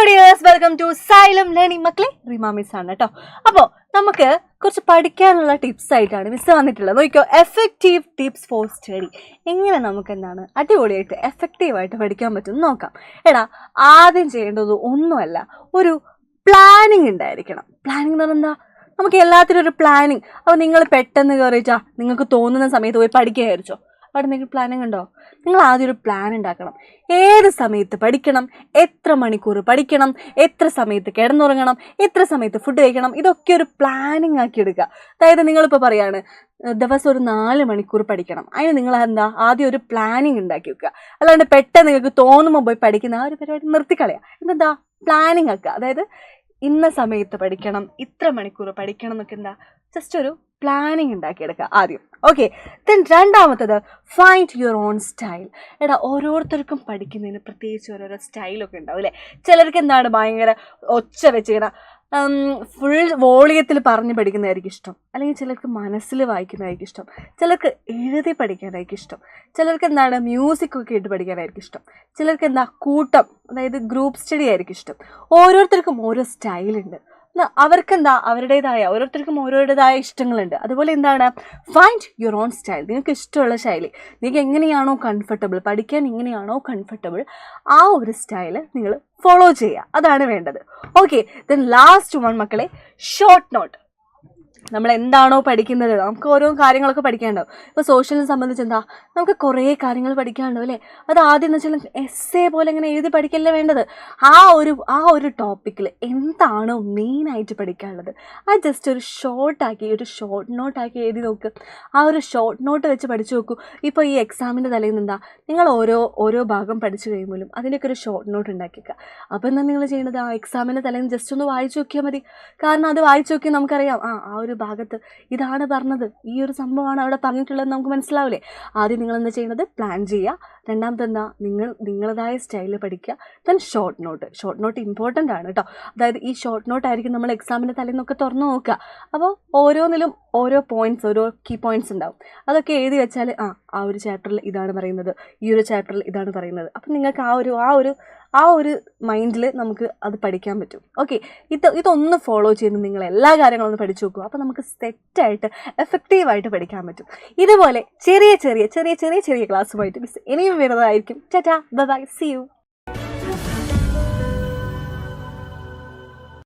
Dears, welcome to Xylem learning. മക്കളെ, Rima miss ആണ് കേട്ടോ. അപ്പോൾ നമുക്ക് കുറച്ച് പഠിക്കാനുള്ള ടിപ്സ് ആയിട്ടാണ് മിസ് വന്നിട്ടുള്ളത്. നോക്കിയോ, എഫക്റ്റീവ് ടിപ്സ് ഫോർ സ്റ്റഡി. എങ്ങനെ നമുക്ക് എന്താണ് അടിപൊളിയായിട്ട് എഫക്റ്റീവായിട്ട് പഠിക്കാൻ പറ്റും നോക്കാം. എടാ, ആദ്യം ചെയ്യേണ്ടത് ഒന്നുമല്ല, ഒരു പ്ലാനിങ് ഉണ്ടായിരിക്കണം. പ്ലാനിങ് എന്ന് പറഞ്ഞാൽ എന്താ? നമുക്ക് എല്ലാത്തിനും ഒരു പ്ലാനിങ്. അപ്പോൾ നിങ്ങൾ പെട്ടെന്ന് കയറിച്ചാ നിങ്ങൾക്ക് തോന്നുന്ന സമയത്ത് പോയി പഠിക്കുക വിചാരിച്ചോ? അവിടെ നിങ്ങൾക്ക് പ്ലാനിങ് ഉണ്ടോ? നിങ്ങൾ ആദ്യം ഒരു പ്ലാൻ ഉണ്ടാക്കണം. ഏത് സമയത്ത് പഠിക്കണം, എത്ര മണിക്കൂർ പഠിക്കണം, എത്ര സമയത്ത് കിടന്നുറങ്ങണം, എത്ര സമയത്ത് ഫുഡ് കഴിക്കണം, ഇതൊക്കെ ഒരു പ്ലാനിങ് ആക്കി എടുക്കുക. അതായത് നിങ്ങളിപ്പോൾ പറയാണ് ദിവസം ഒരു 4 മണിക്കൂർ പഠിക്കണം. അതിന് നിങ്ങൾ എന്താ ആദ്യം ഒരു പ്ലാനിങ് ഉണ്ടാക്കി വെക്കുക. അല്ലാണ്ട് പെട്ടെന്ന് നിങ്ങൾക്ക് തോന്നുമ്പോൾ പോയി പഠിക്കുന്ന ആ ഒരു പരിപാടി നിർത്തിക്കളയുക. എന്താ പ്ലാനിങ് ആക്കുക. അതായത് ഇന്ന സമയത്ത് പഠിക്കണം, ഇത്ര മണിക്കൂർ പഠിക്കണം എന്നൊക്കെ എന്താ ജസ്റ്റ് ഒരു പ്ലാനിങ് ഉണ്ടാക്കിയെടുക്കുക ആദ്യം. ഓക്കെ, ദെൻ രണ്ടാമത്തത് ഫൈൻഡ് യുവർ ഓൺ സ്റ്റൈൽ. എടാ, ഓരോരുത്തർക്കും പഠിക്കുന്നതിന് പ്രത്യേകിച്ച് ഓരോരോ സ്റ്റൈലൊക്കെ ഉണ്ടാവും അല്ലേ? ചിലർക്ക് എന്താണ് ഭയങ്കര ഒച്ച വെച്ചിങ്ങനെ ഫുൾ വോളിയത്തിൽ പറഞ്ഞ് പഠിക്കുന്നതായിരിക്കും ഇഷ്ടം. അല്ലെങ്കിൽ ചിലർക്ക് മനസ്സിൽ വായിക്കുന്നതായിരിക്കും ഇഷ്ടം. ചിലർക്ക് എഴുതി പഠിക്കാനായിരിക്കും ഇഷ്ടം. ചിലർക്ക് എന്താണ് മ്യൂസിക്കൊക്കെ ഇട്ട് പഠിക്കാനായിരിക്കും ഇഷ്ടം. ചിലർക്ക് എന്താ കൂട്ടം, അതായത് ഗ്രൂപ്പ് സ്റ്റഡി ആയിരിക്കും ഇഷ്ടം. ഓരോരുത്തർക്കും ഓരോ സ്റ്റൈലുണ്ട്. അവർക്കെന്താ ഓരോരുത്തർക്കും ഓരോരുടേതായ ഇഷ്ടങ്ങളുണ്ട്. അതുപോലെ എന്താണ് ഫൈൻഡ് യുവർ ഓൺ സ്റ്റൈൽ. നിങ്ങൾക്ക് ഇഷ്ടമുള്ള ശൈലി, നിങ്ങൾക്ക് എങ്ങനെയാണോ കംഫർട്ടബിൾ, പഠിക്കാൻ എങ്ങനെയാണോ കംഫർട്ടബിൾ, ആ ഒരു സ്റ്റൈല് നിങ്ങൾ ഫോളോ ചെയ്യുക. അതാണ് വേണ്ടത്. ഓക്കെ, ദെൻ ലാസ്റ്റ് വൺ മക്കളെ, ഷോർട്ട് നോട്ട്. നമ്മൾ എന്താണോ പഠിക്കുന്നത്, നമുക്ക് ഓരോ കാര്യങ്ങളൊക്കെ പഠിക്കാനുണ്ടാവും. ഇപ്പോൾ സോഷ്യലിനെ സംബന്ധിച്ച് എന്താ, നമുക്ക് കുറേ കാര്യങ്ങൾ പഠിക്കാനുണ്ടാവും അല്ലേ? അത് ആദ്യം എന്ന് വെച്ചാൽ എസ്സേ പോലെ ഇങ്ങനെ എഴുതി പഠിക്കല്ലേ വേണ്ടത്. ആ ഒരു ടോപ്പിക്കിൽ എന്താണോ മെയിനായിട്ട് പഠിക്കാനുള്ളത് അത് ജസ്റ്റ് ഒരു ഷോർട്ട് നോട്ടാക്കി എഴുതി നോക്ക്. ആ ഒരു ഷോർട്ട് നോട്ട് വെച്ച് പഠിച്ചു നോക്കൂ. ഇപ്പോൾ ഈ എക്സാമിൻ്റെ തലേന്ന് എന്താ, നിങ്ങൾ ഓരോ ഭാഗം പഠിച്ചു കഴിയുമ്പോഴും അതിൻ്റെയൊക്കെ ഒരു ഷോർട്ട് നോട്ട് ഉണ്ടാക്കിക്കുക. അപ്പോൾ എന്താ നിങ്ങൾ ചെയ്യേണ്ടത്, ആ എക്സാമിൻ്റെ തലേന്ന് ജസ്റ്റ് ഒന്ന് വായിച്ചു നോക്കിയാൽ മതി. കാരണം അത് വായിച്ചു നോക്കി നമുക്കറിയാം ആ ഒരു ഭാഗത്ത് ഇതാണ് പറഞ്ഞത്, ഈ ഒരു സംഭവമാണ് അവിടെ പറഞ്ഞിട്ടുള്ളതെന്ന് നമുക്ക് മനസ്സിലാവില്ലേ? ആദ്യം നിങ്ങൾ എന്താ ചെയ്യുന്നത്, പ്ലാൻ ചെയ്യുക. രണ്ടാമത്തെ എന്താ, നിങ്ങളതായ സ്റ്റൈലിൽ പഠിക്കുക. ദെൻ ഷോർട്ട് നോട്ട് ഇമ്പോർട്ടൻ്റ് ആണ് കേട്ടോ. അതായത് ഈ ഷോർട്ട് നോട്ട് ആയിരിക്കും നമ്മൾ എക്സാമിൻ്റെ തലേന്നൊക്കെ തുറന്നു നോക്കുക. അപ്പോൾ ഓരോന്നിലും ഓരോ കീ പോയിന്റ്സ് ഉണ്ടാവും. അതൊക്കെ എഴുതി വെച്ചാൽ ആ ഒരു ചാപ്റ്ററിൽ ഇതാണ് പറയുന്നത്, ഈ ഒരു ചാപ്റ്ററിൽ ഇതാണ് പറയുന്നത്. അപ്പം നിങ്ങൾക്ക് ആ ഒരു മൈൻഡിൽ നമുക്ക് അത് പഠിക്കാൻ പറ്റും. ഓക്കെ, ഇതൊന്ന് ഫോളോ ചെയ്ത് നിങ്ങൾ എല്ലാ കാര്യങ്ങളും ഒന്ന് പഠിച്ചു നോക്കുക. അപ്പോൾ നമുക്ക് സെറ്റായിട്ട് എഫക്റ്റീവായിട്ട് പഠിക്കാൻ പറ്റും. ഇതുപോലെ ചെറിയ ക്ലാസ്സുമായിട്ട് മിസ് ഇനിയും വരുന്നതായിരിക്കും. Tata, bye, see U.